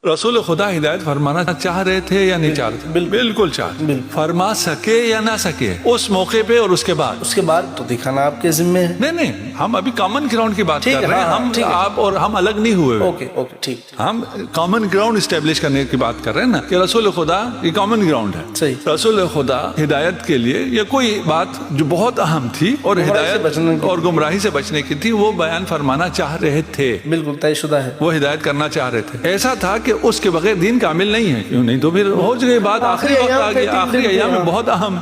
رسول خدا ہدایت فرمانا چاہ رہے تھے یا نہیں چاہ رہے تھے؟ بالکل چاہ فرما سکے یا نہ سکے اس موقع پہ اور اس کے بعد تو دکھانا آپ کے ذمے ہے. نہیں ہم ابھی کامن گراؤنڈ کی بات کر رہے ہیں. ہم آپ اور ہم الگ نہیں ہوئے. اوکے ٹھیک. ہم کامن گراؤنڈ اسٹیبلش کرنے کی بات کر رہے ہیں نا کہ رسول خدا یہ کامن گراؤنڈ ہے. صحیح. رسول خدا ہدایت کے لیے یہ کوئی بات جو بہت اہم تھی اور ہدایت اور گمراہی سے بچنے کی تھی وہ بیان فرمانا چاہ رہے تھے. بالکل طے شدہ ہے. وہ ہدایت کرنا چاہ رہے تھے. ایسا تھا کہ اس کے بغیر دین کامل نہیں ہے. کیوں نہیں؟ تو پھر ہو چکی بات آخری وقت آ گیا. آخری ایام میں بہت اہم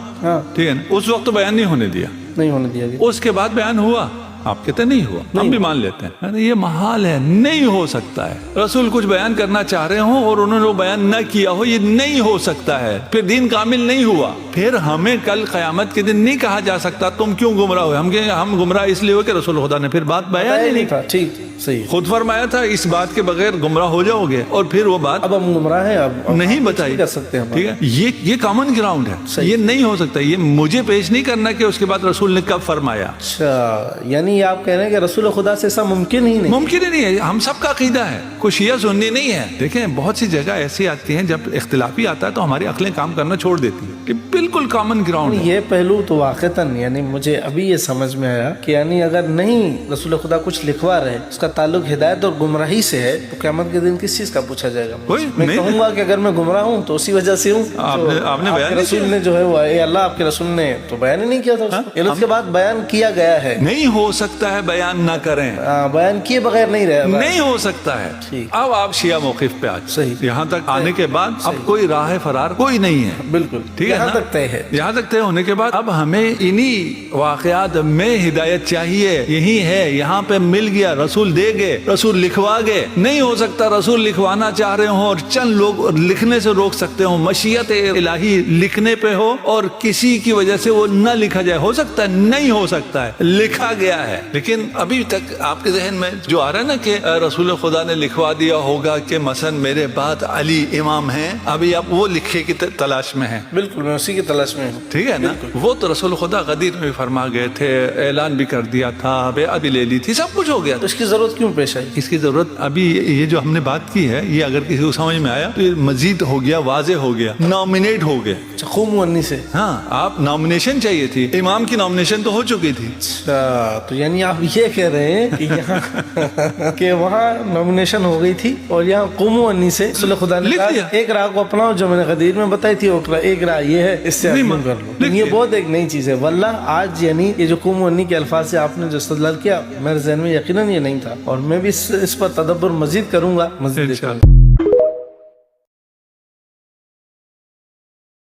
ٹھیک ہے نا. اس وقت تو بیان نہیں ہونے دیا گیا. اس کے بعد بیان ہوا. آپ کہتے نہیں ہوا. ہم بھی مان لیتے ہیں یہ محال ہے. نہیں ہو سکتا ہے. رسول کچھ بیان کرنا چاہ رہے ہوں اور انہوں نے وہ بیان نہ کیا ہو. یہ نہیں ہو سکتا ہے. پھر دین کامل نہیں ہوا. پھر ہمیں کل قیامت کے دن نہیں کہا جا سکتا تم کیوں گمراہ ہوئے. ہم کہیں ہم گمراہ اس لیے ہوئے کہ رسول خدا نے پھر بات بیان ہی نہیں. ٹھیک صحیح. خود فرمایا تھا اس بات کے بغیر گمراہ ہو جاؤ گے اور پھر وہ بات اب ہم گمراہ ہیں. اب نہیں بتائی کر سکتے ہیں. ٹھیک ہے. یہ کامن گراؤنڈ ہے. یہ نہیں ہو سکتا. یہ مجھے پیش نہیں کرنا کہ اس کے بعد رسول نے کب فرمایا. اچھا یعنی آپ کہہ رہے ہیں کہ رسول خدا سے ایسا ممکن ہی نہیں. ممکن ہی نہیں ہے. ہم سب کا عقیدہ ہے. کوئی شیعہ سنی نہیں ہے. دیکھیں بہت سی جگہ ایسی آتی ہیں جب اختلافی آتا ہے تو ہماری عقلیں کام کرنا چھوڑ دیتی ہیں کہ بالکل کامن گراؤنڈ. یہ پہلو تو واقعتاً یعنی مجھے ابھی یہ سمجھ میں آیا کہ یعنی اگر نہیں رسول خدا کچھ لکھوا رہے اس کا تعلق ہدایت اور گمراہی سے ہے تو قیامت کے دن کس چیز کا پوچھا جائے گا. میں کہوں گا کہ اگر میں گمراہ ہوں تو اسی وجہ سے ہوں. آپ نے بیان رسول نے جو ہے وہ اللہ آپ کے رسول نے تو بیان ہی نہیں کیا تھا. اس کے بعد بیان کیا گیا ہے. نہیں ہو سکتا ہے بیان نہ کریں. بیان کیے بغیر نہیں رہے. نہیں ہو سکتا ہے. اب آپ شیعہ موقف پہ آج صحیح یہاں تک آنے کے بعد اب کوئی راہ فرار کوئی نہیں ہے. بالکل ٹھیک ہے. یہاں تک طے ہے. یہاں تک طے ہونے کے بعد اب ہمیں انہی واقعات میں ہدایت چاہیے. یہی ہے یہاں پہ مل گیا. رسول دے گئے. رسول لکھوا گئے. نہیں ہو سکتا رسول لکھوانا چاہ رہے ہوں اور چند لوگ لکھنے سے روک سکتے ہوں. مشیت الہی لکھنے پہ ہو اور کسی کی وجہ سے وہ نہ لکھا جائے. ہو سکتا ہے؟ نہیں ہو سکتا ہے. لکھا گیا ہے. لیکن ابھی تک آپ کے ذہن میں جو آ رہا ہے نا کہ رسول خدا نے لکھوا دیا ہوگا کہ مثلا میرے بعد علی امام ہیں. ابھی آپ وہ لکھے کی تلاش میں ہیں. بالکل میں اسی کی تلاش میں ہوں. ٹھیک ہے نا. وہ تو رسول خدا غدیر میں بھی فرما گئے تھے. اعلان بھی کر دیا تھا. بیعت بھی لے لی تھی. سب کچھ ہو گیا. تو اس کی ضرورت کیوں پیش آئی؟ اس کی ضرورت ابھی یہ جو ہم نے بات کی ہے یہ اگر کسی کو سمجھ میں آیا تو یہ مزید ہو گیا. واضح ہو گیا. نامنیٹ ہو گئے. خومونی سے. ہاں آپ نامنیشن چاہیے تھی. امام کی نامنیشن تو ہو چکی تھی. تو یعنی آپ یہ کہہ رہے ہیں کہ یہاں کہ وہاں نامنیشن ہو گئی تھی اور یہاں قومونی سے رسول خدا نے کہا ایک راہ کو اپناؤ جو میں نے غدیر میں بتائی تھی. ایک راہ یہ ہے اس سے کر لو. یہ بہت ایک نئی چیز ہے. واللہ آج یعنی یہ جو قومونی کے الفاظ سے آپ نے جو استدلال کیا میرے ذہن میں یقیناً یہ نہیں تھا اور میں بھی اس پر تدبر مزید کروں گا. مزید